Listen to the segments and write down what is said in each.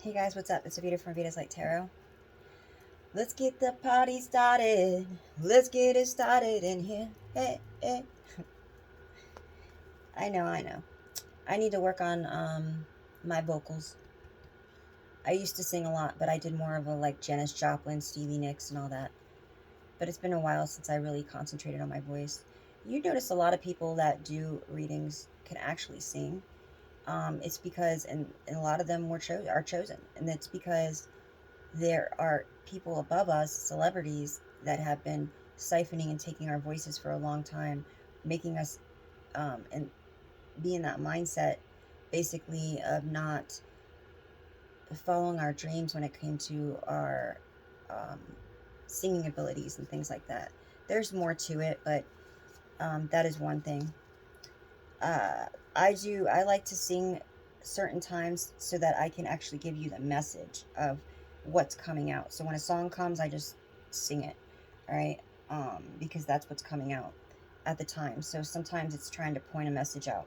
Hey guys, what's up? It's Avita from Vita's Light Tarot. Let's get the party started. Let's get it started in here. Hey, hey. I know. I need to work on my vocals. I used to sing a lot, but I did more of a like Janis Joplin, Stevie Nicks, and all that. But it's been a while since I really concentrated on my voice. You notice a lot of people that do readings can actually sing. It's because, and a lot of them are chosen, and it's because there are people above us, celebrities, that have been siphoning and taking our voices for a long time, making us and be in that mindset, basically, of not following our dreams when it came to our singing abilities and things like that. There's more to it, but that is one thing. I like to sing certain times so that I can actually give you the message of what's coming out. So when a song comes, I just sing it, all right? Because that's what's coming out at the time. So sometimes it's trying to point a message out.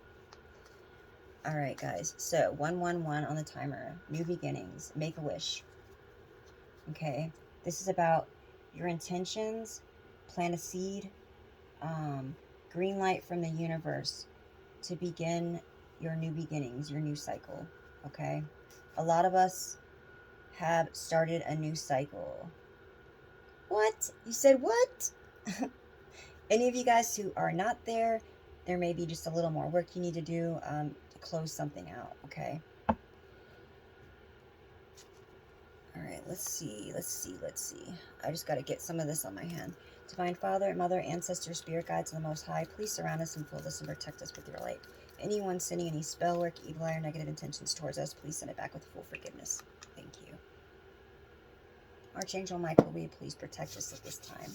All right, guys. So 111 on the timer. New beginnings. Make a wish. Okay. This is about your intentions. Plant a seed. Green light from the universe to begin your new beginnings, your new cycle. Okay. A lot of us have started a new cycle. What? You said what? Any of you guys who are not there, there may be just a little more work you need to do to close something out, okay? All right, let's see. I just got to get some of this on my hand. Divine Father, Mother, Ancestors, Spirit Guides, and the Most High, please surround us and fill us and protect us with your light. Anyone sending any spell work, evil eye, or negative intentions towards us, please send it back with full forgiveness. Thank you. Archangel Michael, will you please protect us at this time?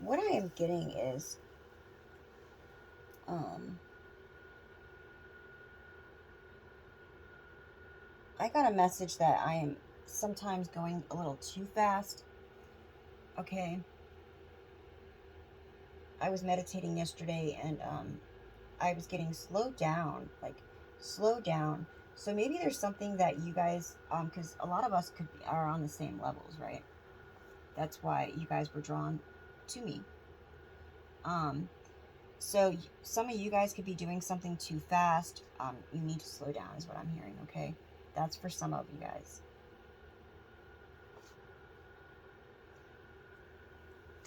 What I am getting is, I got a message that I am sometimes going a little too fast. Okay. I was meditating yesterday and I was getting slowed down, slow down. So maybe there's something that you guys, because a lot of us are on the same levels, right? That's why you guys were drawn to me. So some of you guys could be doing something too fast. You need to slow down is what I'm hearing, okay? That's for some of you guys.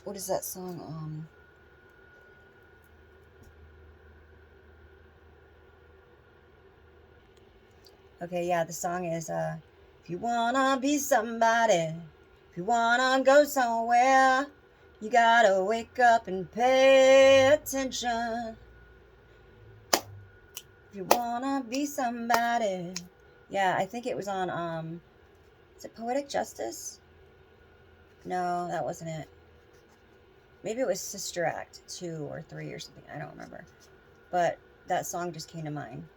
What is that song? Okay, yeah, the song is, if you wanna be somebody, if you wanna go somewhere, you gotta wake up and pay attention. If you wanna be somebody. Yeah, I think it was on, is it Poetic Justice? No, that wasn't it. Maybe it was Sister Act 2 or 3 or something. I don't remember. But that song just came to mind.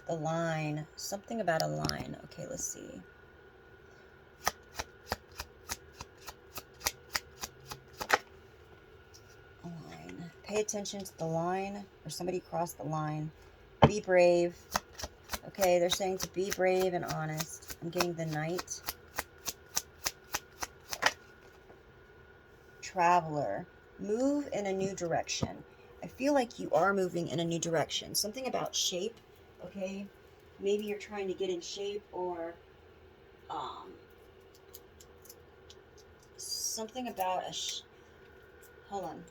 The line. Something about a line. Okay, let's see. A line. Pay attention to the line. Or somebody crossed the line. Be brave. Okay, they're saying to be brave and honest. I'm getting the Knight. Traveler. Move in a new direction. I feel like you are moving in a new direction. Something about shape. Okay, maybe you're trying to get in shape, or something about hold on.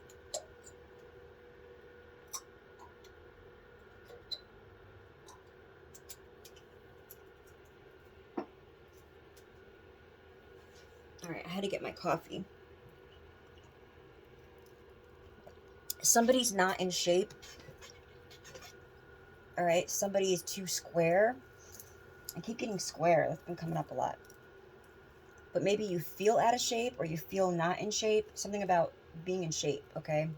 All right, I had to get my coffee. Somebody's not in shape. All right, somebody is too square. I keep getting square. That's been coming up a lot. But maybe you feel out of shape or you feel not in shape. Something about being in shape, okay?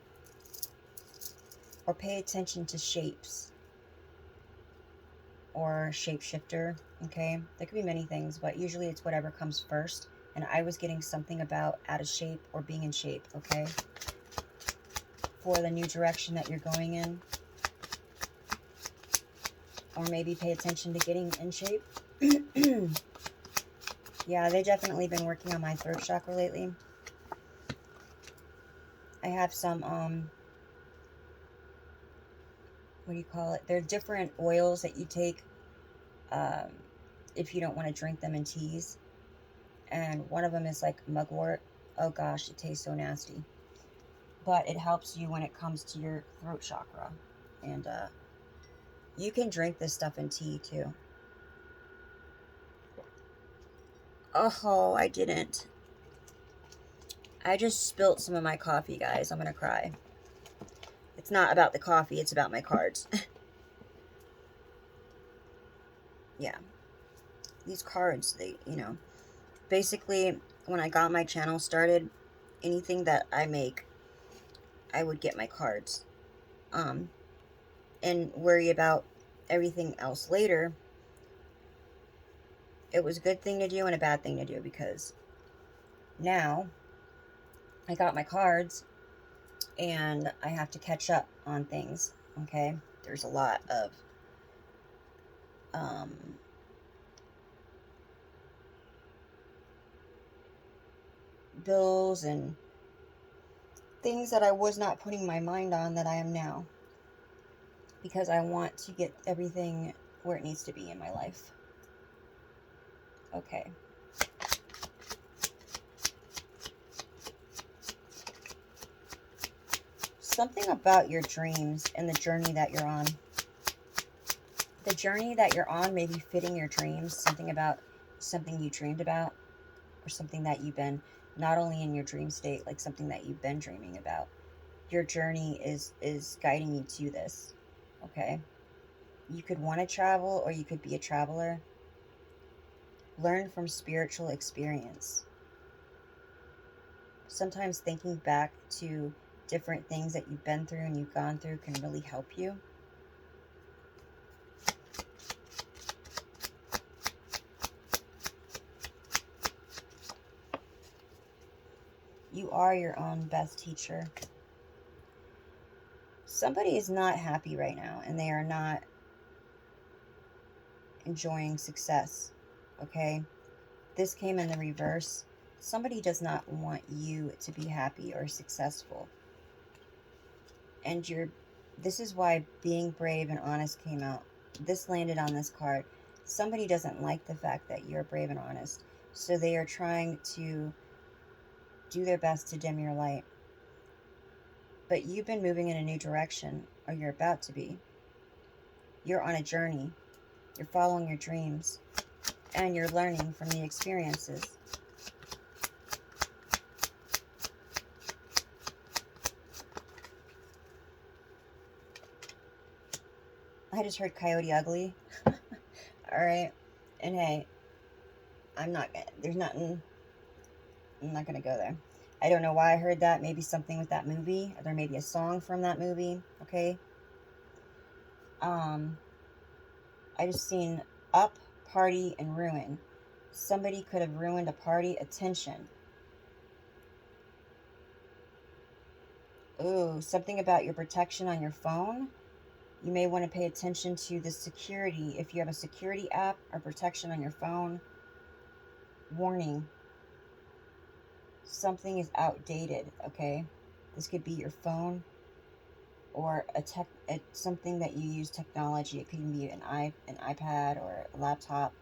Or pay attention to shapes. Or shapeshifter, okay? There could be many things, but usually it's whatever comes first. And I was getting something about out of shape or being in shape, okay? For the new direction that you're going in. Or maybe pay attention to getting in shape. Yeah, they definitely been working on my throat chakra lately. I have some, what do you call it? They're different oils that you take um, if you don't want to drink them in teas. And one of them is like mugwort. Oh gosh, it tastes so nasty. But it helps you when it comes to your throat chakra. And you can drink this stuff in tea too. Oh, I didn't. I just spilt some of my coffee, guys. I'm going to cry. It's not about the coffee, it's about my cards. Yeah. These cards, they, basically, when I got my channel started, anything that I make, I would get my cards. And worry about everything else later. It was a good thing to do and a bad thing to do, because now I got my cards and I have to catch up on things. Okay, there's a lot of bills and things that I was not putting my mind on that I am now, because I want to get everything where it needs to be in my life. Okay. Something about your dreams and the journey that you're on. The journey that you're on may be fitting your dreams. Something about something you dreamed about, or something that you've been, not only in your dream state, like something that you've been dreaming about. Your journey is guiding you to this. Okay? You could want to travel, or you could be a traveler. Learn from spiritual experience. Sometimes thinking back to different things that you've been through and you've gone through can really help you. You are your own best teacher. Somebody is not happy right now, and they are not enjoying success. Okay? This came in the reverse. Somebody does not want you to be happy or successful. And this is why being brave and honest came out. This landed on this card. Somebody doesn't like the fact that you're brave and honest. So they are trying to do their best to dim your light. But you've been moving in a new direction, or you're about to be. You're on a journey. You're following your dreams. And you're learning from the experiences. I just heard Coyote Ugly. Alright. And hey, I'm not going to go there. I don't know why I heard that. Maybe something with that movie. Or there may be a song from that movie. Okay. I just seen up, party, and ruin. Somebody could have ruined a party. Attention. Ooh, something about your protection on your phone. You may want to pay attention to the security. If you have a security app or protection on your phone, warning. Something is outdated, okay? This could be your phone, or something that you use technology. It could be an iPad or a laptop.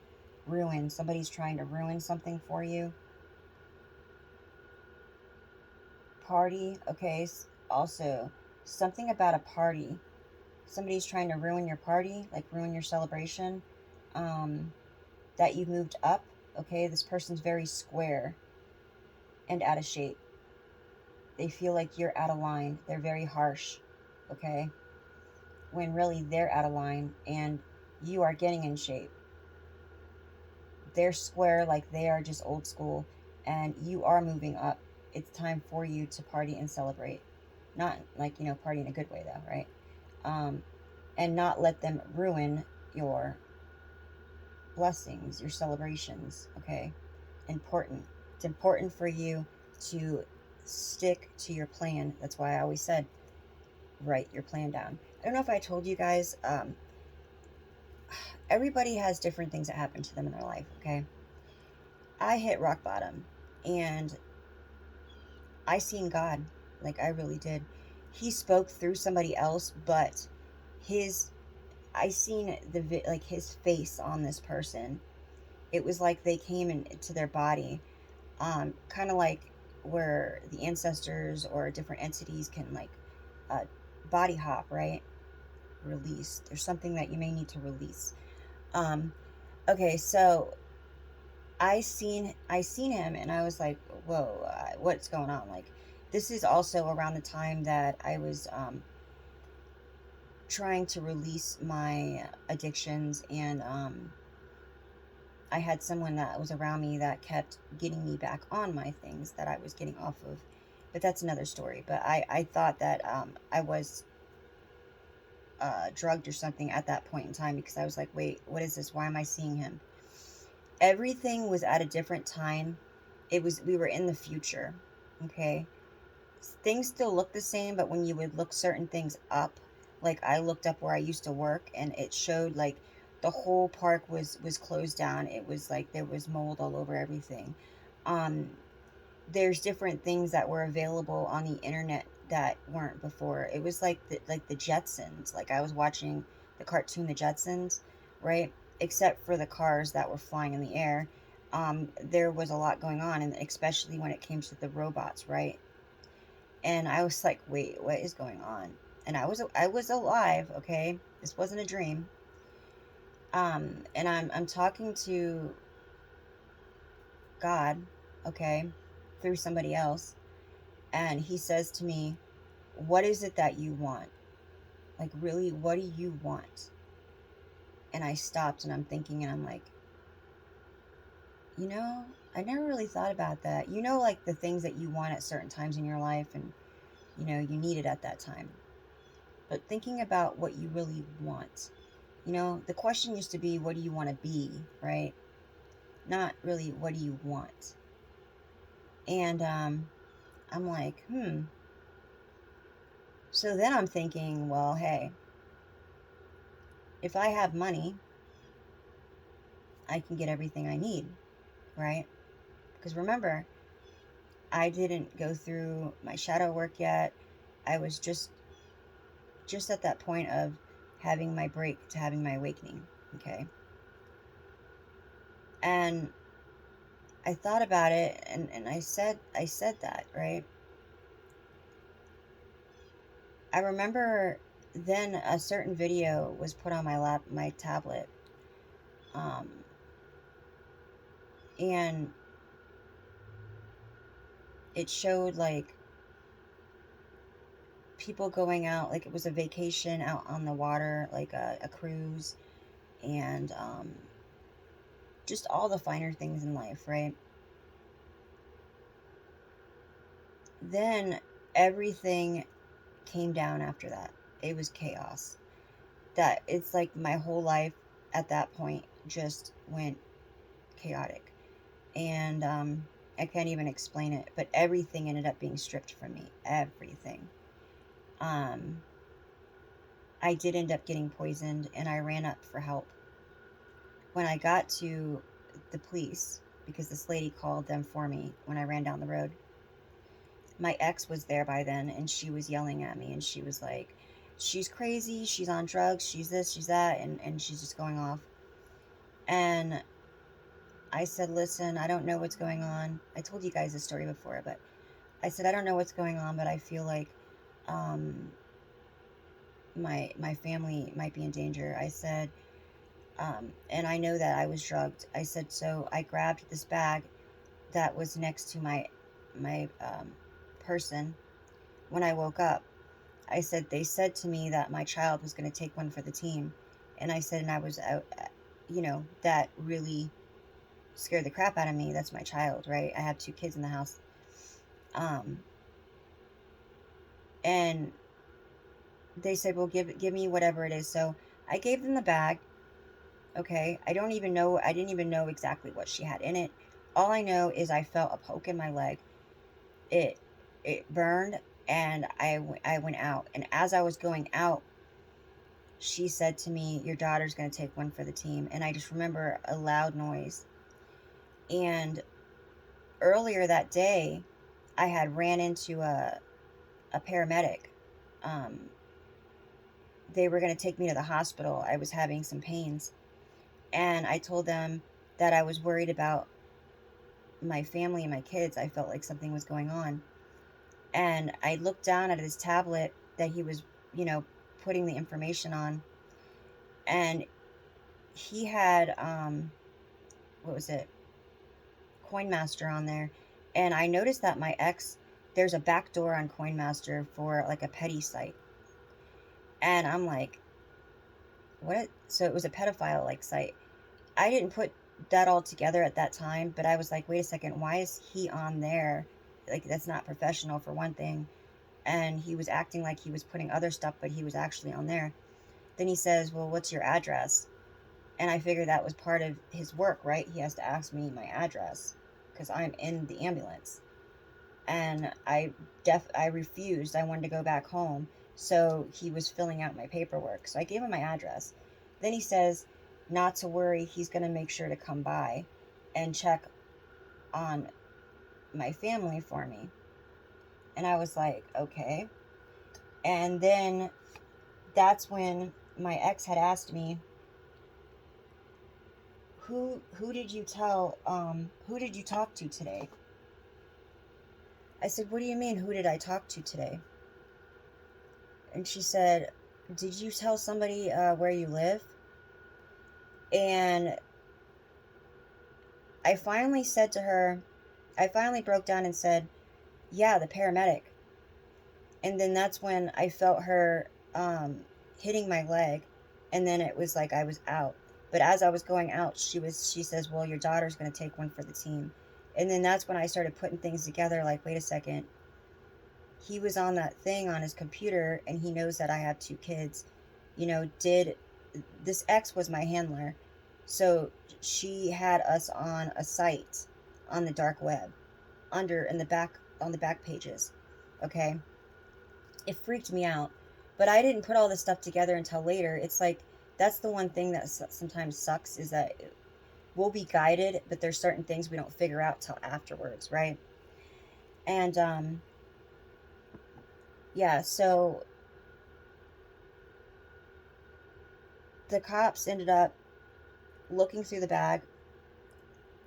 Ruin. Somebody's trying to ruin something for you. Party, okay? Also, something about a party. Somebody's trying to ruin your party, like ruin your celebration. That you moved up, okay? This person's very square and out of shape. They feel like you're out of line. They're very harsh, okay? When really they're out of line and you are getting in shape. They're square, like they are just old school, and you are moving up. It's time for you to party and celebrate. Not like, party in a good way though, right? And not let them ruin your blessings, your celebrations, okay? Important. It's important for you to stick to your plan. That's why I always said, write your plan down. I don't know if I told you guys, everybody has different things that happen to them in their life, okay? I hit rock bottom, and I seen God, like I really did. He spoke through somebody else, but his I seen like his face on this person. It was like they came into their body, kind of like where the ancestors or different entities can like uh, body hop, right? Release. There's something that you may need to release. Um, okay, so I seen him, and I was like, whoa, what's going on? Like, this is also around the time that I was trying to release my addictions, and I had someone that was around me that kept getting me back on my things that I was getting off of. But that's another story. But I thought that I was drugged or something at that point in time, because I was like, wait, what is this? Why am I seeing him? Everything was at a different time. We were in the future. Okay. Things still look the same, but when you would look certain things up, like I looked up where I used to work, and it showed like the whole park was closed down. It was like there was mold all over everything. um there's different things that were available on the internet that weren't before. It was like the Jetsons. Like I was watching the cartoon The Jetsons, right? Except for the cars that were flying in the air. There was a lot going on, and especially when it came to the robots, right? And I was like, wait, what is going on? And I was alive, okay? This wasn't a dream. And I'm talking to God, okay, through somebody else, and he says to me, "What is it that you want? Like really, what do you want?" And I stopped, and I'm thinking, and I'm like, you know, I never really thought about that. You know, like the things that you want at certain times in your life, and you need it at that time. But thinking about what you really want. The question used to be, what do you want to be, right? Not really, what do you want? And I'm like, So then I'm thinking, well, hey, if I have money, I can get everything I need, right? Because remember, I didn't go through my shadow work yet. I was just at that point of having my break to having my awakening, okay? And I thought about it, and I said that, right? I remember then a certain video was put on my tablet, um, and it showed like people going out, like it was a vacation out on the water, like a cruise, and just all the finer things in life, right? Then everything came down after that. It was chaos. That it's like my whole life at that point just went chaotic. And I can't even explain it, but everything ended up being stripped from me. Everything. Um, I did end up getting poisoned, and I ran up for help. When I got to the police, because this lady called them for me when I ran down the road, my ex was there by then, and she was yelling at me, and she was like, she's crazy, she's on drugs, she's this, she's that, and she's just going off. And I said, listen, I don't know what's going on. I told you guys this story before, but I said, I don't know what's going on, but I feel like um, my family might be in danger. I said, and I know that I was drugged. I said, so I grabbed this bag that was next to my person when I woke up. I said, they said to me that my child was going to take one for the team. And I said, and I was out, that really scared the crap out of me. That's my child, right? I have two kids in the house. Um, and they said, well, give me whatever it is. So I gave them the bag. Okay. I didn't even know exactly what she had in it. All I know is I felt a poke in my leg. It, it burned, and I went out. And as I was going out, she said to me, your daughter's going to take one for the team. And I just remember a loud noise. And earlier that day, I had ran into a paramedic. Um, they were going to take me to the hospital. I was having some pains. And I told them that I was worried about my family and my kids. I felt like something was going on. And I looked down at his tablet that he was, you know, putting the information on. And he had, what was it? Coinmaster on there. And I noticed that my ex, there's a back door on Coinmaster for like a petty site. And I'm like, what? So it was a pedophile like site. I didn't put that all together at that time, but I was like, wait a second, why is he on there? Like, that's not professional for one thing. And he was acting like he was putting other stuff, but he was actually on there. Then he says, well, what's your address? And I figured that was part of his work, right? He has to ask me my address because I'm in the ambulance. And I refused. I wanted to go back home. So he was filling out my paperwork. So I gave him my address. Then he says, not to worry, he's going to make sure to come by and check on my family for me. And I was like, okay. And then that's when my ex had asked me, who did you tell, who did you talk to today? I said, what do you mean, who did I talk to today? And she said, did you tell somebody where you live? And I finally said to her, I finally broke down and said, yeah, the paramedic. And then that's when I felt her hitting my leg. And then it was like I was out. But as I was going out, she says, well, your daughter's going to take one for the team. And then that's when I started putting things together like, wait a second. He was on that thing on his computer and he knows that I have 2 kids. You know, this ex was my handler. So she had us on a site on the dark web on the back pages. Okay. It freaked me out, but I didn't put all this stuff together until later. It's like, that's the one thing that sometimes sucks, is that we'll be guided, but there's certain things we don't figure out till afterwards. Right. And, yeah, so the cops ended up looking through the bag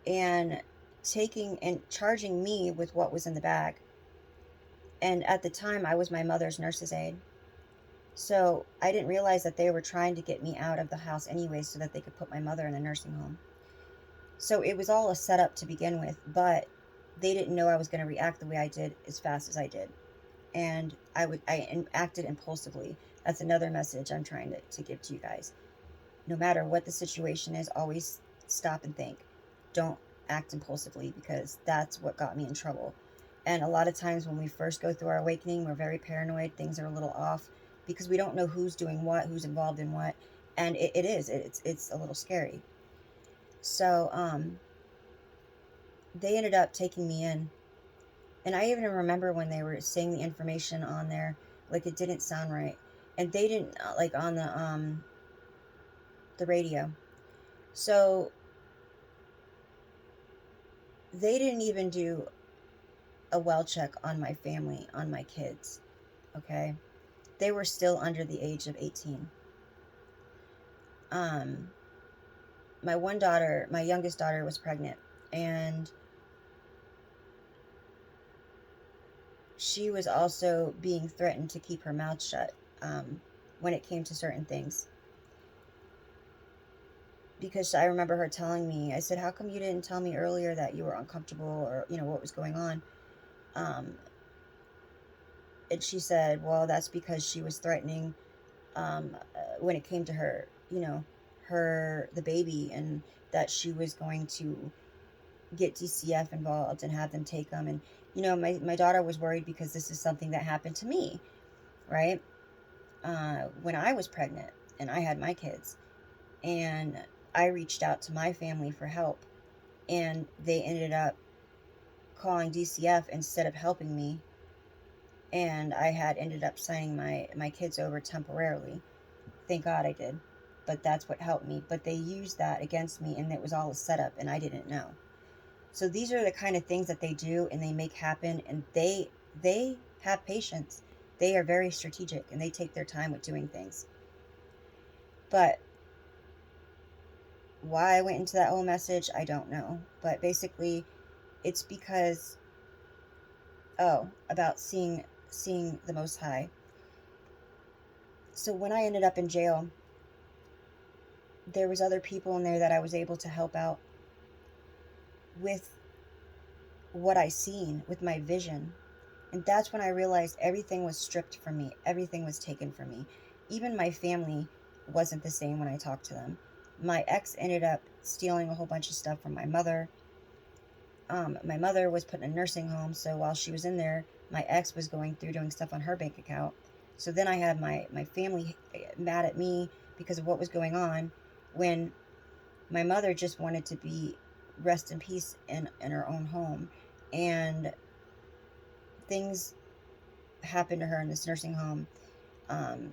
and taking and charging me with what was in the bag. And at the time, I was my mother's nurse's aide. So I didn't realize that they were trying to get me out of the house anyway so that they could put my mother in a nursing home. So it was all a setup to begin with, but they didn't know I was going to react the way I did as fast as I did. And I acted impulsively. That's another message I'm trying to give to you guys. No matter what the situation is, always stop and think. Don't act impulsively, because that's what got me in trouble. And a lot of times when we first go through our awakening, we're very paranoid. Things are a little off because we don't know who's doing what, who's involved in what. And it's a little scary. So they ended up taking me in. And I even remember when they were saying the information on there, like it didn't sound right. And they didn't, like on the radio. So they didn't even do a well check on my family, on my kids. Okay. They were still under the age of 18. My youngest daughter was pregnant, and she was also being threatened to keep her mouth shut when it came to certain things. Because I remember her telling me, I said, how come you didn't tell me earlier that you were uncomfortable, or, you know, what was going on? And she said, well, that's because she was threatening when it came to her, you know, the baby, and that she was going to get DCF involved and have them take them. And, you know, my daughter was worried because this is something that happened to me, right? When I was pregnant and I had my kids, and I reached out to my family for help, and they ended up calling DCF instead of helping me. And I had ended up signing my kids over temporarily. Thank God I did. But that's what helped me. But they used that against me, and it was all a setup, and I didn't know. So these are the kind of things that they do and they make happen, and they have patience. They are very strategic and they take their time with doing things. But why I went into that whole message, I don't know. But basically, it's because about seeing the Most High. So when I ended up in jail, there was other people in there that I was able to help out with what I seen, with my vision. And that's when I realized everything was stripped from me. Everything was taken from me. Even my family wasn't the same when I talked to them. My ex ended up stealing a whole bunch of stuff from my mother. My mother was put in a nursing home, so while she was in there, my ex was going through doing stuff on her bank account. So then I had my family mad at me because of what was going on, when my mother just wanted to be rest in peace in her own home. And things happened to her in this nursing home,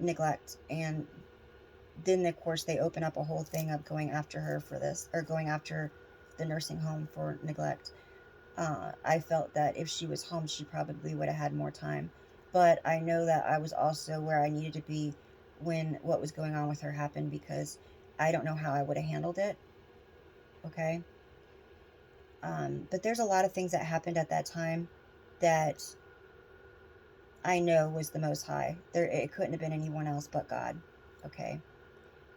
neglect. And then, of course, they open up a whole thing of going after her for this, or going after the nursing home for neglect. I felt that if she was home, she probably would have had more time. But I know that I was also where I needed to be when what was going on with her happened, because I don't know how I would have handled it. Okay? But there's a lot of things that happened at that time that I know was the Most High. It couldn't have been anyone else but God. Okay?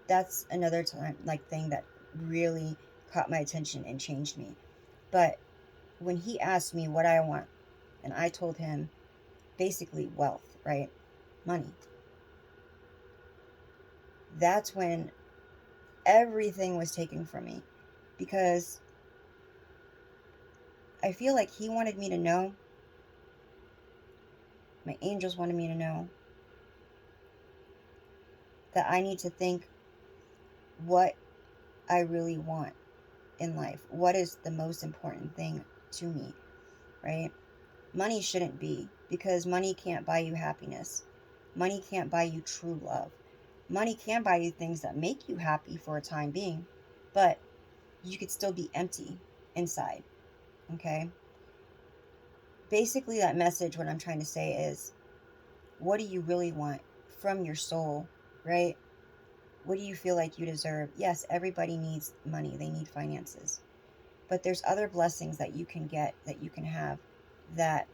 That's another time, like, thing that really caught my attention and changed me. But when he asked me what I want, and I told him basically wealth, right? Money. That's when everything was taken from me, because I feel like he wanted me to know, my angels wanted me to know, that I need to think what I really want in life. What is the most important thing to me, right? Money shouldn't be, because money can't buy you happiness. Money can't buy you true love. Money can buy you things that make you happy for a time being, but you could still be empty inside, okay? Basically, that message, what I'm trying to say is, what do you really want from your soul, right? What do you feel like you deserve? Yes, everybody needs money. They need finances. But there's other blessings that you can get, that you can have, that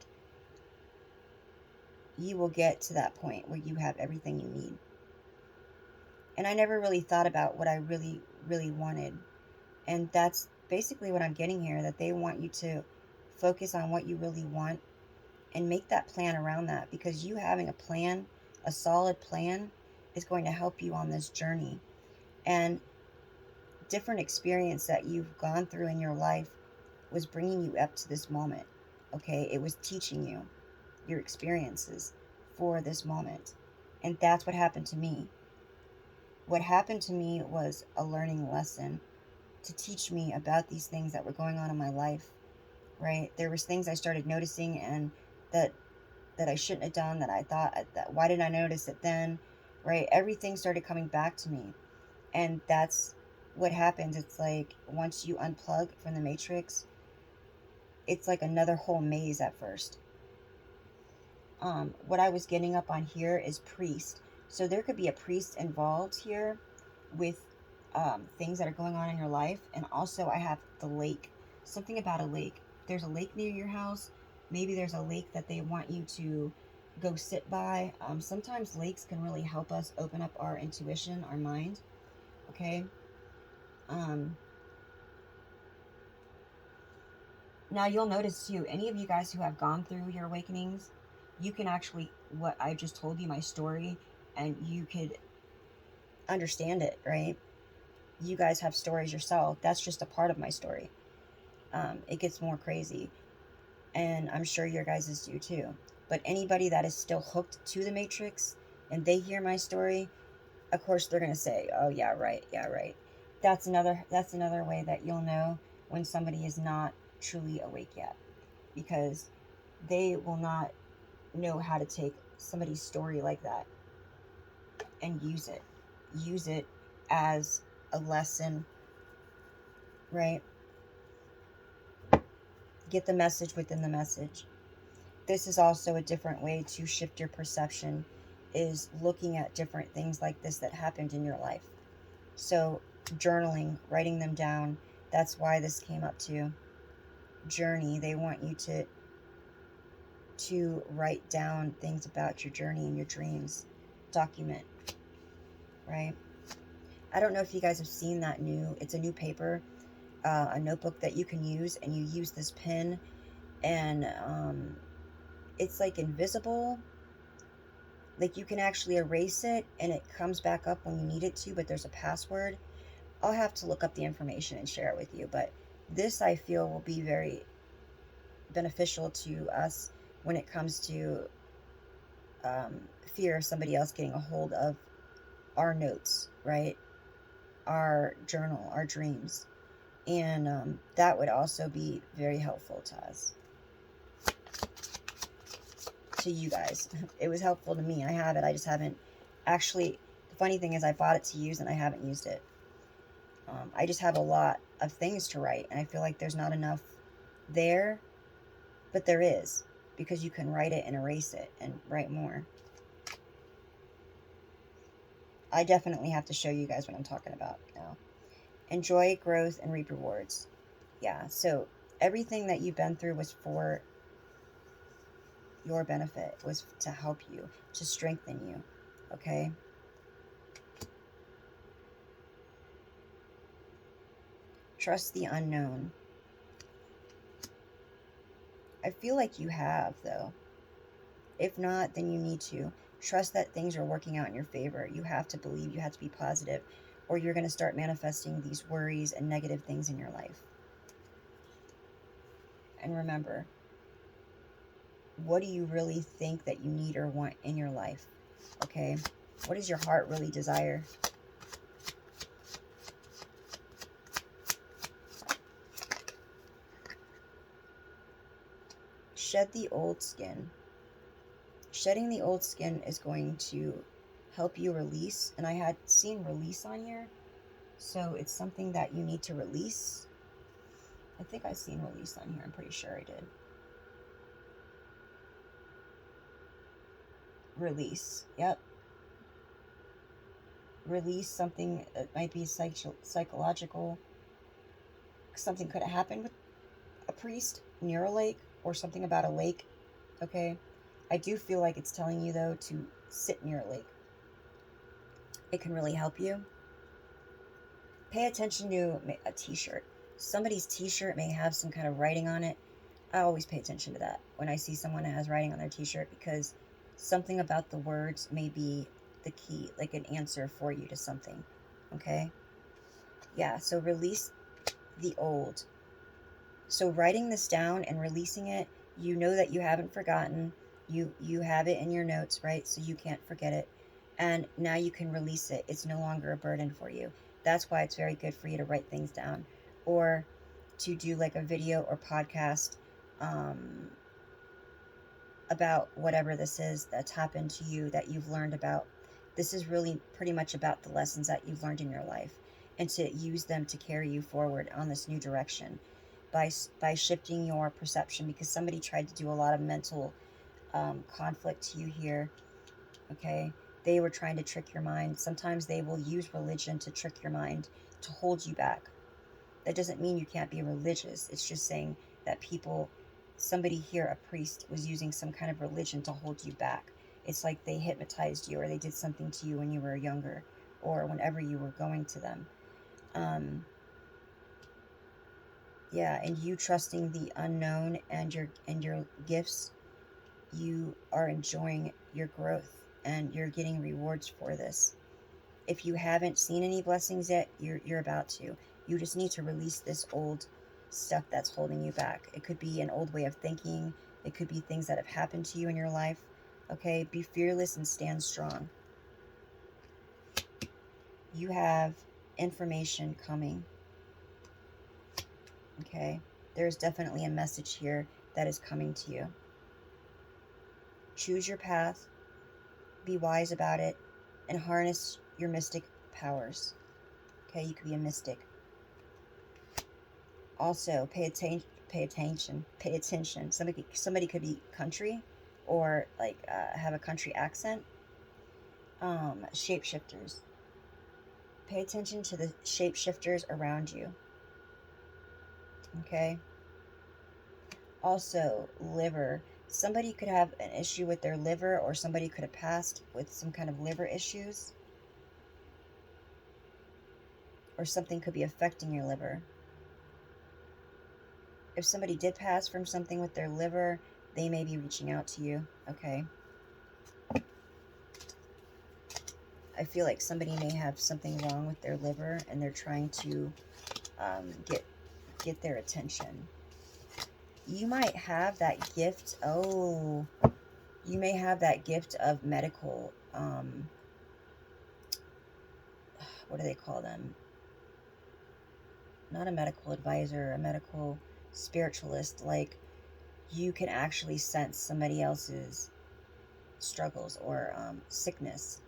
you will get to that point where you have everything you need. And I never really thought about what I really, really wanted. And that's basically what I'm getting here, that they want you to focus on what you really want and make that plan around that, because you having a plan, a solid plan, is going to help you on this journey. And different experience that you've gone through in your life was bringing you up to this moment. Okay, it was teaching you your experiences for this moment. And that's what happened to me. What happened to me was a learning lesson to teach me about these things that were going on in my life, right? There was things I started noticing, and that I shouldn't have done, that I thought, that why did I notice it then, right? Everything started coming back to me. And that's what happens. It's like once you unplug from the matrix, it's like another whole maze at first. What I was getting up on here is priest. So there could be a priest involved here with things that are going on in your life. And also I have the lake. Something about a lake. There's a lake near your house. Maybe there's a lake that they want you to go sit by. Sometimes lakes can really help us open up our intuition, our mind. Okay. Now you'll notice too, any of you guys who have gone through your awakenings, you can actually, what I just told you, my story, and you could understand it, right? You guys have stories yourself. That's just a part of my story. It gets more crazy, and I'm sure your guys's do too. But anybody that is still hooked to the Matrix and they hear my story, of course they're gonna say, "Oh yeah, right, yeah, right." That's another way that you'll know when somebody is not truly awake yet, because they will not know how to take somebody's story like that and use it. use it as a lesson, right? Get the message within the message. This is also a different way to shift your perception, is looking at different things like this that happened in your life. So journaling, writing them down, that's why this came up too. Journey, they want you to write down things about your journey and your dreams. Document, right? I don't know if you guys have seen that it's a new paper, a notebook that you can use, and you use this pen, and it's like invisible. Like you can actually erase it and it comes back up when you need it to, but there's a password. I'll have to look up the information and share it with you, but this I feel will be very beneficial to us when it comes to fear of somebody else getting a hold of our notes, right? Our journal, our dreams. And that would also be very helpful to us, to you guys. It was helpful to me. I have it. I just haven't actually. The funny thing is, I bought it to use and I haven't used it. I just have a lot of things to write, and I feel like there's not enough there, but there is, because you can write it and erase it and write more. I definitely have to show you guys what I'm talking about now. Enjoy growth and reap rewards. Yeah, so everything that you've been through was for your benefit, was to help you, to strengthen you, okay? Trust the unknown. I feel like you have, though. If not, then you need to. Trust that things are working out in your favor. You have to believe, you have to be positive, or you're going to start manifesting these worries and negative things in your life. And remember, what do you really think that you need or want in your life? Okay? What does your heart really desire? Shed the old skin. Shedding the old skin is going to help you release. And I had seen release on here. So it's something that you need to release. I think I've seen release on here. I'm pretty sure I did. Release. Yep. Release something that might be psychological. Something could have happened with a priest near a lake, or something about a lake. Okay? I do feel like it's telling you, though, to sit near a lake. It can really help you. Pay attention to a t-shirt. Somebody's t-shirt may have some kind of writing on it. I always pay attention to that when I see someone that has writing on their t-shirt, because something about the words may be the key, like an answer for you to something. Okay? Yeah, so release the old. So writing this down and releasing it, you know that you haven't forgotten. You have it in your notes, right? So you can't forget it. And now you can release it. It's no longer a burden for you. That's why it's very good for you to write things down, or to do like a video or podcast about whatever this is that's happened to you, that you've learned about. This is really pretty much about the lessons that you've learned in your life, and to use them to carry you forward on this new direction by shifting your perception, because somebody tried to do a lot of mental conflict to you here. Okay? They were trying to trick your mind. Sometimes they will use religion to trick your mind, to hold you back. That doesn't mean you can't be religious. It's just saying that somebody here, a priest, was using some kind of religion to hold you back. It's like they hypnotized you, or they did something to you when you were younger, or whenever you were going to them. Yeah, and you trusting the unknown and your gifts, you are enjoying your growth and you're getting rewards for this. If you haven't seen any blessings yet, you're about to. You just need to release this old stuff that's holding you back. It could be an old way of thinking. It could be things that have happened to you in your life. Okay, be fearless and stand strong. You have information coming. Okay, there's definitely a message here that is coming to you. Choose your path, be wise about it, and harness your mystic powers. Okay, you could be a mystic. Also, pay attention. Somebody could be country, or like have a country accent. Shapeshifters. Pay attention to the shapeshifters around you. Okay. Also, liver. Somebody could have an issue with their liver, or somebody could have passed with some kind of liver issues, or something could be affecting your liver. If somebody did pass from something with their liver, they may be reaching out to you. Okay. I feel like somebody may have something wrong with their liver, and they're trying to get their attention. You might have that gift. Oh, you may have that gift of medical. What do they call them? Not a medical advisor, a medical spiritualist. Like, you can actually sense somebody else's struggles or sickness.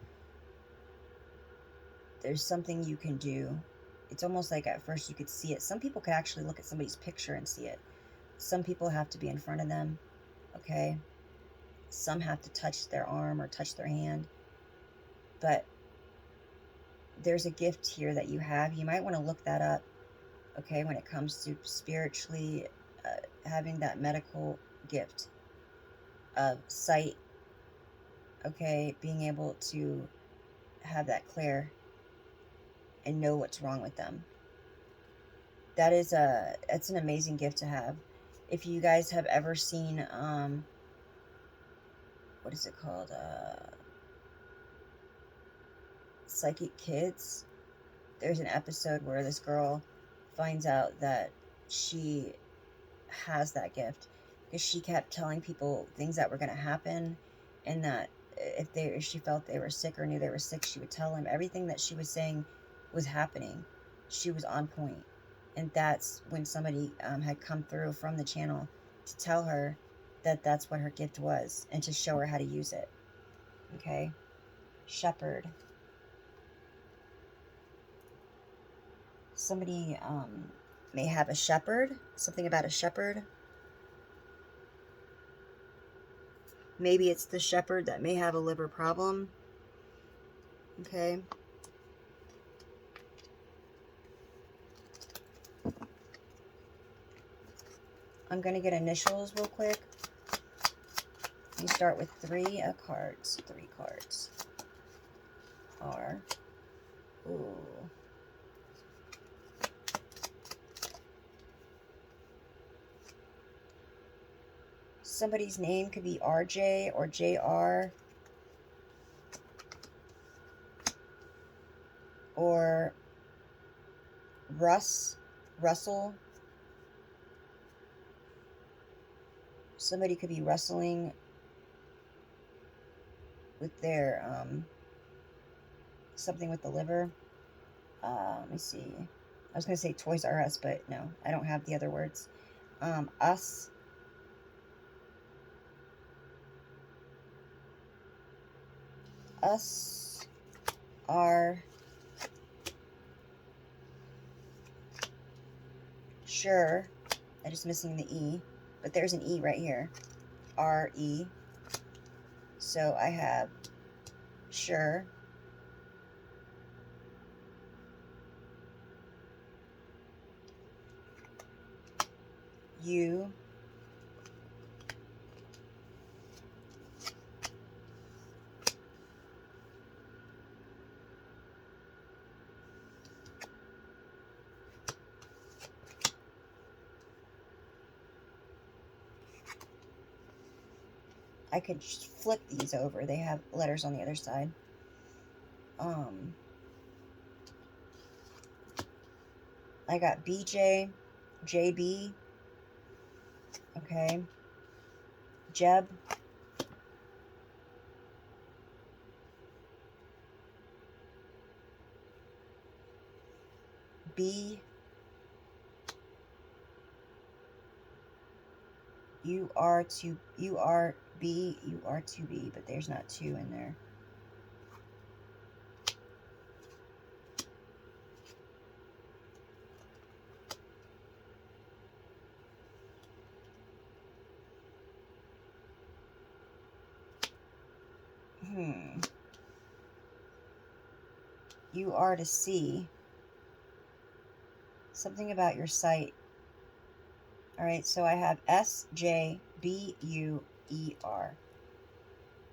There's something you can do. It's almost like at first you could see it. Some people could actually look at somebody's picture and see it. Some people have to be in front of them, okay? Some have to touch their arm or touch their hand. But there's a gift here that you have. You might want to look that up, okay, when it comes to spiritually having that medical gift of sight, okay, being able to have that clear and know what's wrong with them. That's an amazing gift to have. If you guys have ever seen, what is it called? Psychic Kids. There's an episode where this girl finds out that she has that gift because she kept telling people things that were going to happen, and that if she felt they were sick or knew they were sick, she would tell them everything that she was saying was happening. She was on point. And that's when somebody had come through from the channel to tell her that that's what her gift was, and to show her how to use it. Okay? Shepherd. Somebody may have a shepherd, something about a shepherd. Maybe it's the shepherd that may have a liver problem. Okay? I'm going to get initials real quick. You start with 3 cards. 3 cards. R. Ooh. Somebody's name could be RJ or JR. Or Russell. Somebody could be wrestling with their, something with the liver. Let me see. I was going to say Toys R Us, but no, I don't have the other words. Us. Us are sure. I'm just missing the E, but there's an E right here. R-E. So I have sure. You. I could flip these over. They have letters on the other side. I got BJ, JB, okay, Jeb, B, you are B, but there's not 2 in there. You are to see something about your sight. All right, so I have SJBUER.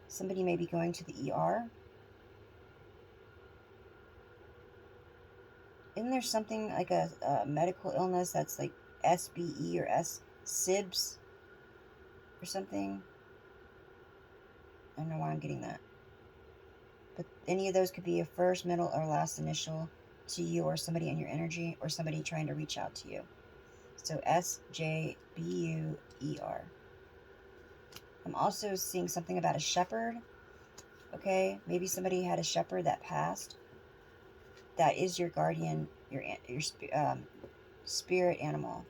Somebody may be going to the ER. Isn't there something like a medical illness that's like SBE or SIBS or something? I don't know why I'm getting that. But any of those could be a first, middle, or last initial to you or somebody in your energy or somebody trying to reach out to you. So SJBUER. I'm also seeing something about a shepherd. Okay, maybe somebody had a shepherd that passed. That is your guardian, your spirit animal,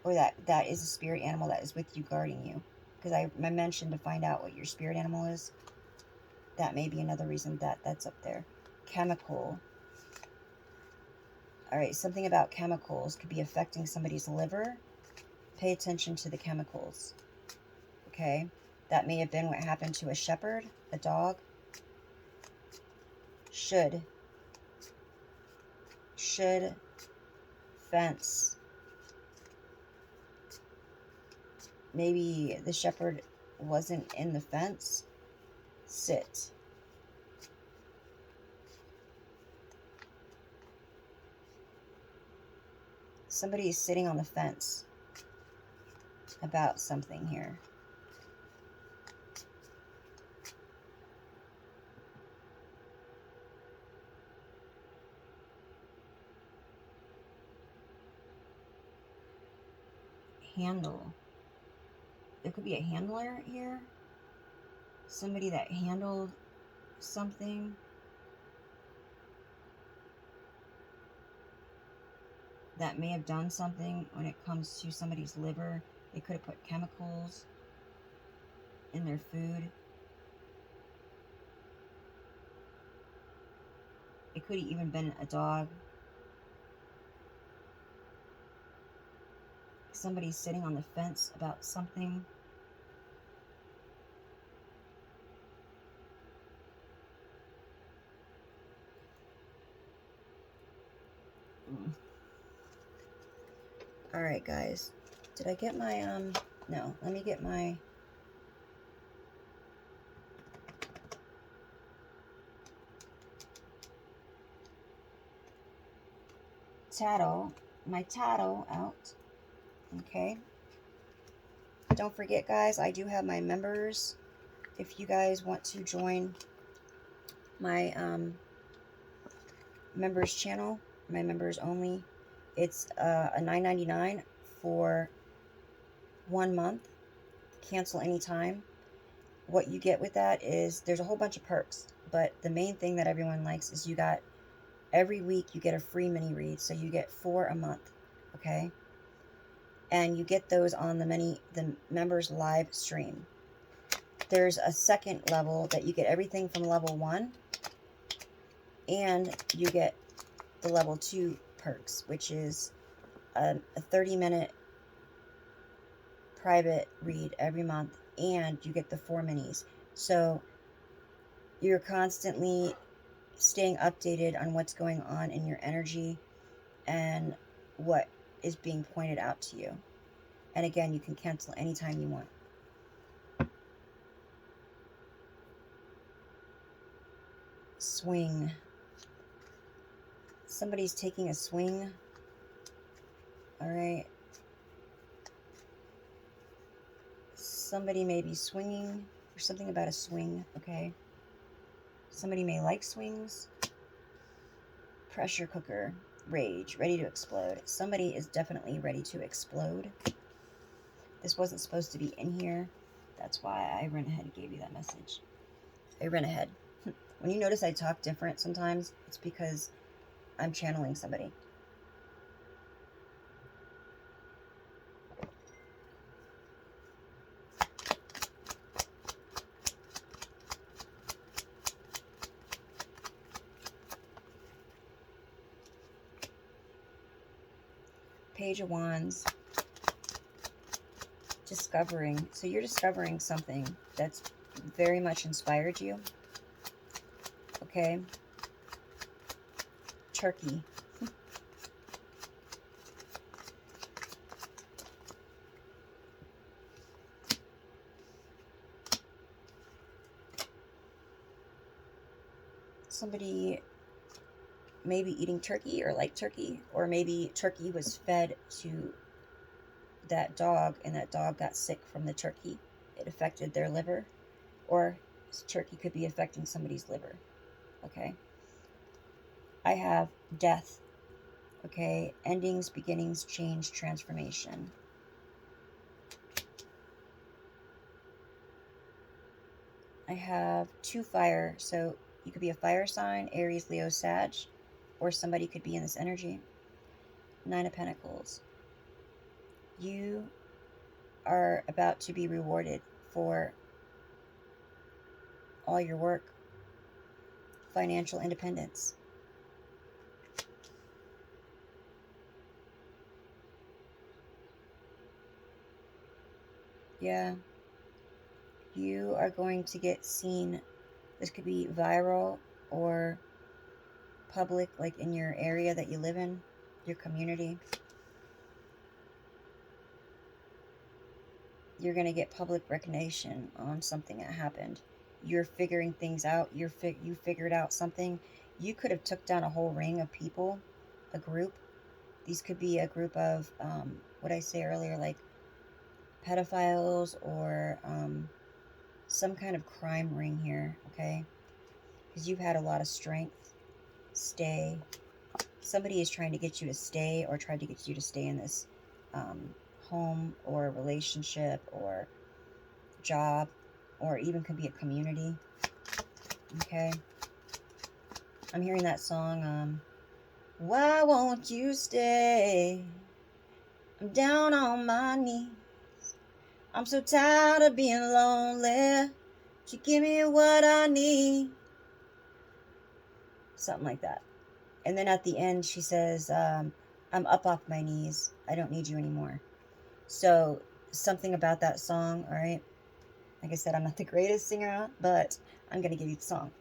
or that is a spirit animal that is with you, guarding you. Because I mentioned to find out what your spirit animal is. That may be another reason that's up there. Chemical. All right, something about chemicals could be affecting somebody's liver. Pay attention to the chemicals. Okay, that may have been what happened to a shepherd, a dog. Should fence. Maybe the shepherd wasn't in the fence. Sit. Somebody is sitting on the fence about something here. Handle. There could be a handler here. Somebody that handled something. That may have done something when it comes to somebody's liver. They could have put chemicals in their food. It could have even been a dog. Somebody's sitting on the fence about something. All right, guys. Did I get my, no, let me get my, my tattle out. Okay. Don't forget, guys, I do have my members. If you guys want to join my members channel, my members only, it's a $9.99 for 1 month. Cancel anytime. What you get with that is there's a whole bunch of perks, but the main thing that everyone likes is you got every week you get a free mini read, so you get 4 a month. Okay, and you get those on the members live stream. There's a second level that you get everything from level 1, and you get the level 2 perks, which is a 30-minute private read every month, and you get the 4 minis. So you're constantly staying updated on what's going on in your energy and what is being pointed out to you. And again, you can cancel anytime you want. Swing. Somebody's taking a swing. All right. Somebody may be swinging. There's something about a swing. Okay. Somebody may like swings. Pressure cooker. Rage. Ready to explode. Somebody is definitely ready to explode. This wasn't supposed to be in here. That's why I ran ahead and gave you that message. I ran ahead. When you notice I talk different sometimes, it's because I'm channeling somebody. Page of Wands. Discovering. So you're discovering something that's very much inspired you. Okay. Turkey. Somebody maybe eating turkey or like turkey, or maybe turkey was fed to that dog and that dog got sick from the turkey. It affected their liver, or turkey could be affecting somebody's liver. Okay. I have death. Okay. Endings, beginnings, change, transformation. I have 2 fire, so you could be a fire sign, Aries, Leo, Sag, or somebody could be in this energy. 9 of Pentacles. You are about to be rewarded for all your work. Financial independence. Yeah. You are going to get seen. This could be viral or public, like in your area that you live in, your community. You're going to get public recognition on something that happened. You're figuring things out. You figured out something. You could have took down a whole ring of people, a group. These could be a group of, what I say earlier, like pedophiles or some kind of crime ring here, okay? Because you've had a lot of strength. Stay. Somebody is trying to get you to stay, or tried to get you to stay in this home or relationship or job, or even could be a community. Okay. I'm hearing that song, why won't you stay? I'm down on my knees. I'm so tired of being lonely. Would you give me what I need? Something like that. And then at the end, she says, I'm up off my knees. I don't need you anymore. So something about that song, all right? Like I said, I'm not the greatest singer, but I'm going to give you the song.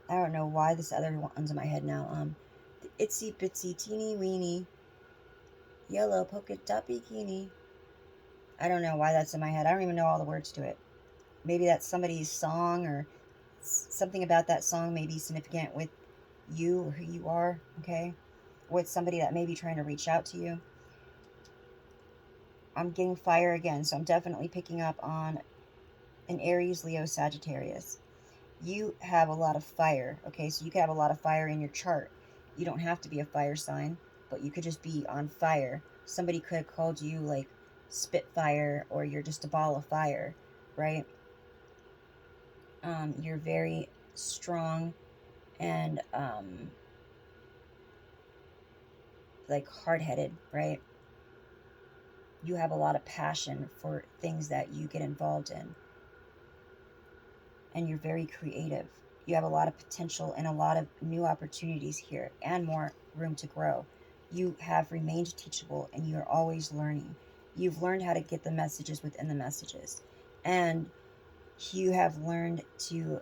I don't know why this other one's in my head now. The itsy bitsy teeny weeny yellow polka dot bikini. I don't know why that's in my head. I don't even know all the words to it. Maybe that's somebody's song, or something about that song may be significant with you or who you are, okay? With somebody that may be trying to reach out to you. I'm getting fire again, so I'm definitely picking up on an Aries, Leo, Sagittarius. You have a lot of fire, okay? So you could have a lot of fire in your chart. You don't have to be a fire sign, but you could just be on fire. Somebody could have called you like Spitfire, or you're just a ball of fire, right? You're very strong and like hard-headed, right? You have a lot of passion for things that you get involved in, and you're very creative. You have a lot of potential and a lot of new opportunities here, and more room to grow. You have remained teachable, and you're always learning. You've learned how to get the messages within the messages, and you have learned to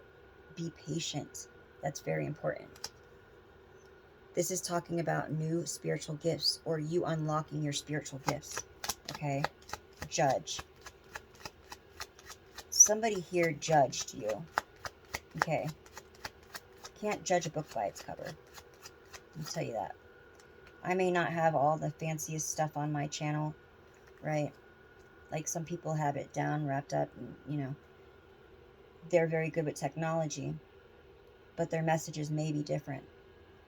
be patient. That's very important. This is talking about new spiritual gifts, or you unlocking your spiritual gifts. Okay? Judge. Somebody here judged you. Okay? Can't judge a book by its cover. I'll tell you that. I may not have all the fanciest stuff on my channel, right? Like some people have it down, wrapped up, and, you know, they're very good with technology, but their messages may be different.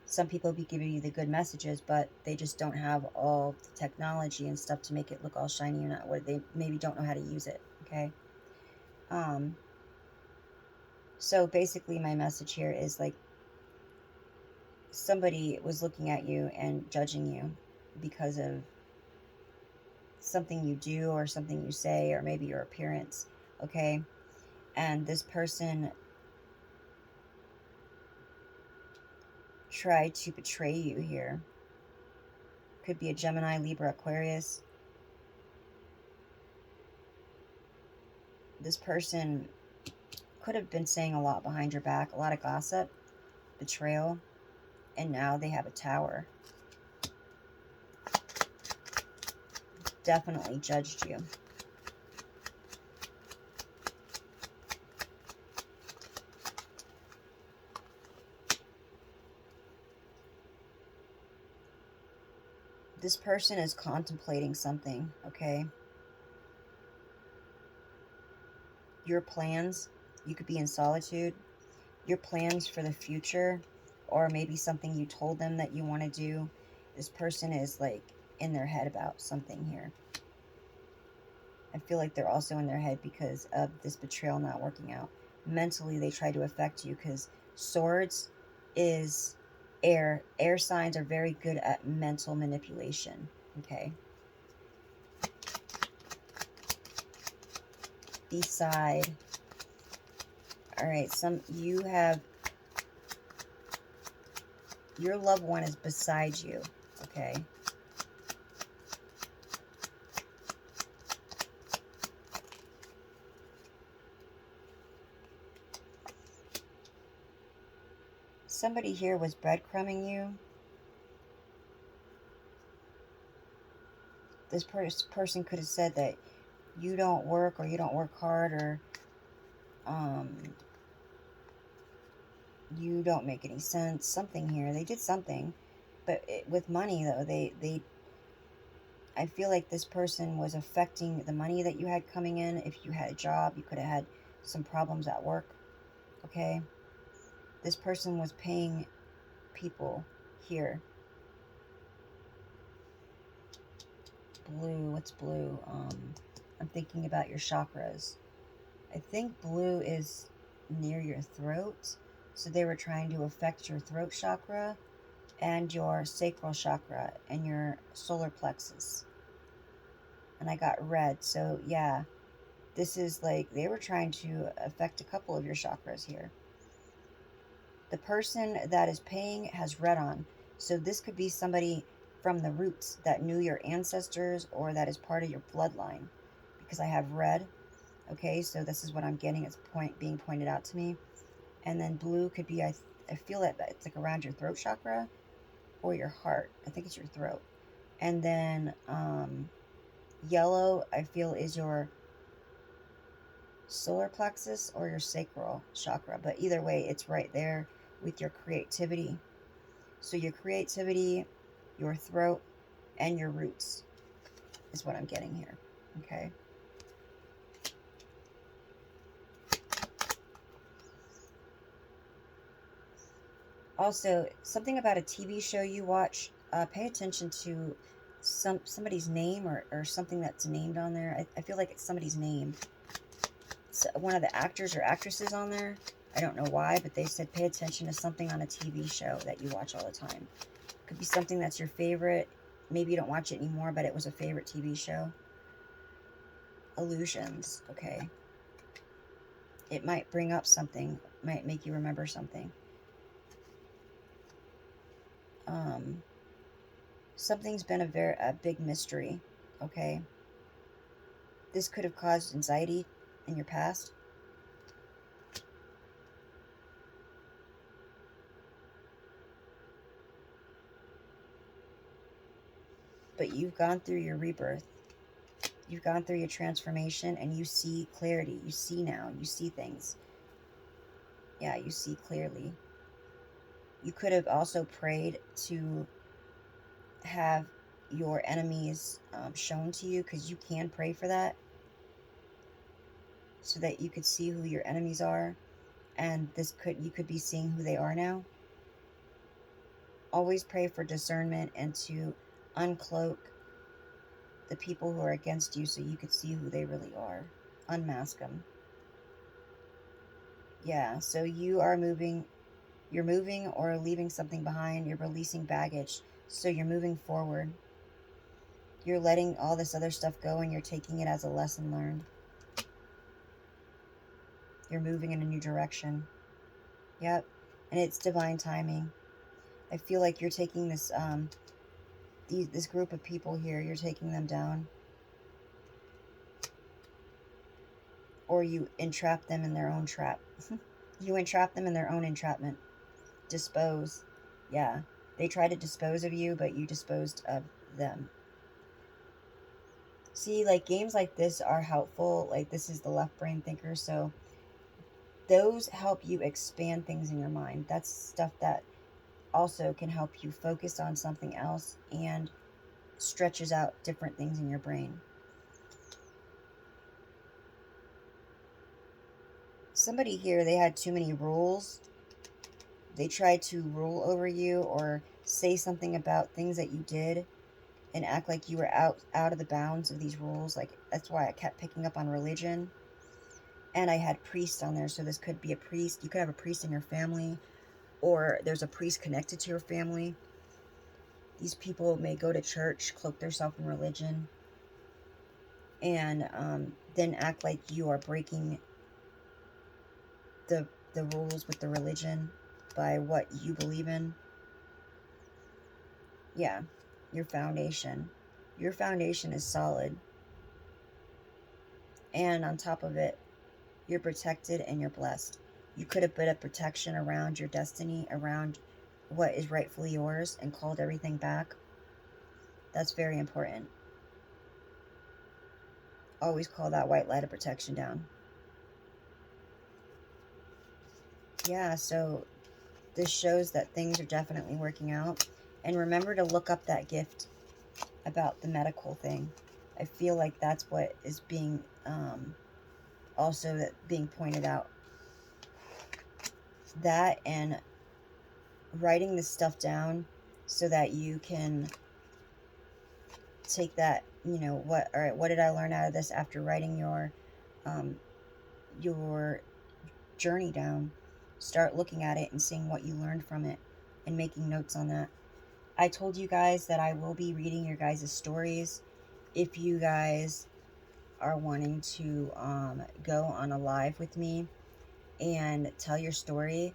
Some people be giving you the good messages, but they just don't have all the technology and stuff to make it look all shiny, or not, or they maybe don't know how to use it, okay? So basically my message here is like, somebody was looking at you and judging you because of something you do or something you say, or maybe your appearance, okay? And this person try to betray you here. Could be a Gemini, Libra, Aquarius. This person could have been saying a lot behind your back, a lot of gossip, betrayal, and now they have a Tower. Definitely judged you. This person is contemplating something, okay? Your plans, you could be in solitude. Your plans for the future, or maybe something you told them that you want to do. This person is like in their head about something here. I feel like they're also in their head because of this betrayal not working out. Mentally, they try to affect you because Swords is air. Air signs are very good at mental manipulation, okay? Beside. All right, you have, your loved one is beside you, okay? Somebody here was breadcrumbing you. This person could have said that you don't work, or you don't work hard, or you don't make any sense. Something here. They did something. But with money, though, I feel like this person was affecting the money that you had coming in. If you had a job, you could have had some problems at work, okay? This person was paying people here. Blue, what's blue? I'm thinking about your chakras. I think blue is near your throat. So they were trying to affect your throat chakra and your sacral chakra and your solar plexus. And I got red. So yeah, this is like they were trying to affect a couple of your chakras here. The person that is paying has red on. So this could be somebody from the roots that knew your ancestors, or that is part of your bloodline. Because I have red. Okay, so this is what I'm getting. It's being pointed out to me. And then blue could be, I feel that it's like around your throat chakra or your heart. I think it's your throat. And then yellow, I feel, is your solar plexus or your sacral chakra. But either way, it's right there with your creativity. So your creativity, your throat, and your roots is what I'm getting here. Okay. Also, something about a TV show you watch, pay attention to somebody's name, or something that's named on there. I feel like it's somebody's name. It's one of the actors or actresses on there. I don't know why, but they said pay attention to something on a TV show that you watch all the time. Could be something that's your favorite. Maybe you don't watch it anymore, but it was a favorite TV show. Illusions, okay. It might bring up something, might make you remember something. Something's been a big mystery, okay? This could have caused anxiety in your past. But you've gone through your rebirth. You've gone through your transformation, and you see clarity. You see now. You see things. Yeah, you see clearly. You could have also prayed to have your enemies shown to you, because you can pray for that, so that you could see who your enemies are, and you could be seeing who they are now. Always pray for discernment and to uncloak the people who are against you, so you could see who they really are. Unmask them. Yeah, so you're moving or leaving something behind. You're releasing baggage, so you're moving forward. You're letting all this other stuff go, and you're taking it as a lesson learned. You're moving in a new direction. Yep. And it's divine timing. I feel like you're taking this, this group of people here, you're taking them down. Or you entrap them in their own trap. You entrap them in their own entrapment. Dispose. Yeah. They tried to dispose of you, but you disposed of them. See, like, games like this are helpful. Like, this is the left brain thinker, so those help you expand things in your mind. That's stuff that also can help you focus on something else and stretches out different things in your brain. Somebody here, they had too many rules. They tried to rule over you or say something about things that you did and act like you were out of the bounds of these rules. Like, that's why I kept picking up on religion. And I had priest on there, so this could be a priest. You could have a priest in your family, or there's a priest connected to your family. These people may go to church, cloak themselves in religion, and then act like you are breaking the rules with the religion by what you believe in. Yeah, your foundation. Your foundation is solid. And on top of it, you're protected and you're blessed. You could have put a protection around your destiny, around what is rightfully yours, and called everything back. That's very important. Always call that white light of protection down. Yeah, so this shows that things are definitely working out. And remember to look up that gift about the medical thing. I feel like that's what is being also that being pointed out. That and writing this stuff down so that you can take that, you know, all right, what did I learn out of this after writing your journey down? Start looking at it and seeing what you learned from it and making notes on that. I told you guys that I will be reading your guys' stories. If you guys are wanting to go on a live with me and tell your story,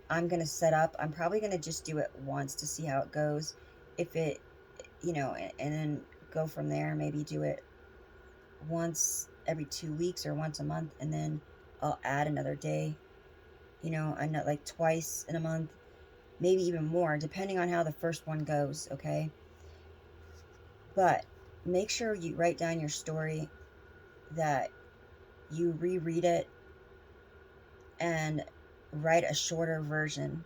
I'm going to set up, I'm probably going to just do it once to see how it goes. If it, you know, and then go from there, maybe do it once every 2 weeks or once a month, and then I'll add another day, you know, I'm not like twice in a month, maybe even more, depending on how the first one goes, okay? But make sure you write down your story, that you reread it and write a shorter version.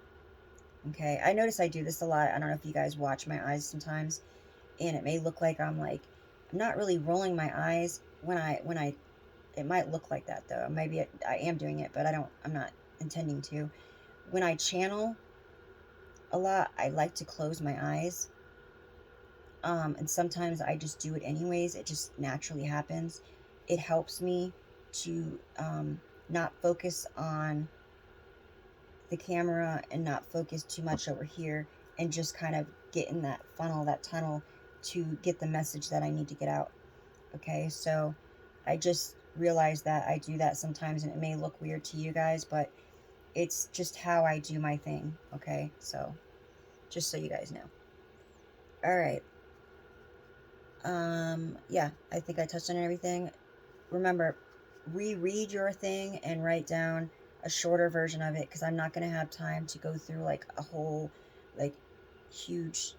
Okay, I notice I do this a lot. I don't know if you guys watch my eyes sometimes, and it may look like I'm not really rolling my eyes when I it might look like that though. Maybe I am doing it, but I'm not intending to. When I channel a lot, I like to close my eyes. And sometimes I just do it anyways. It just naturally happens. It helps me to not focus on the camera and not focus too much over here, and just kind of get in that funnel, that tunnel, to get the message that I need to get out. Okay, so I just realized that I do that sometimes, and it may look weird to you guys, but it's just how I do my thing. Okay, so just so you guys know. All right. Yeah, I think I touched on everything. Remember, reread your thing and write down a shorter version of it, because I'm not going to have time to go through like a whole like huge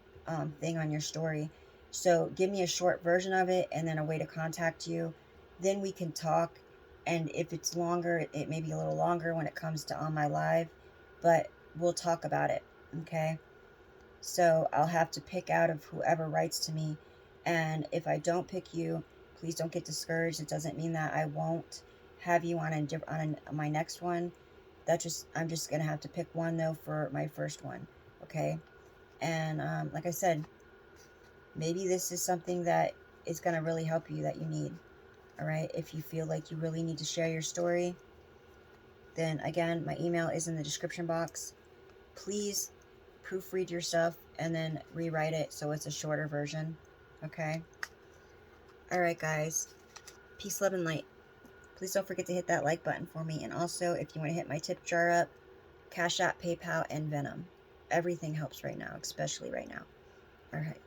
thing on your story. So give me a short version of it and then a way to contact you. Then we can talk, and if it's longer, it may be a little longer when it comes to on my live, but we'll talk about it. Okay, so I'll have to pick out of whoever writes to me, and if I don't pick you, please don't get discouraged. It doesn't mean that I won't have you on my next one. I'm just gonna have to pick one though for my first one, okay? And like I said, maybe this is something that is gonna really help you, that you need. All right, if you feel like you really need to share your story, then again, my email is in the description box. Please proofread your stuff and then rewrite it so it's a shorter version, okay? All right, guys. Peace, love, and light. Please don't forget to hit that like button for me. And also, if you want to hit my tip jar up, Cash App, PayPal, and Venom. Everything helps right now, especially right now. All right.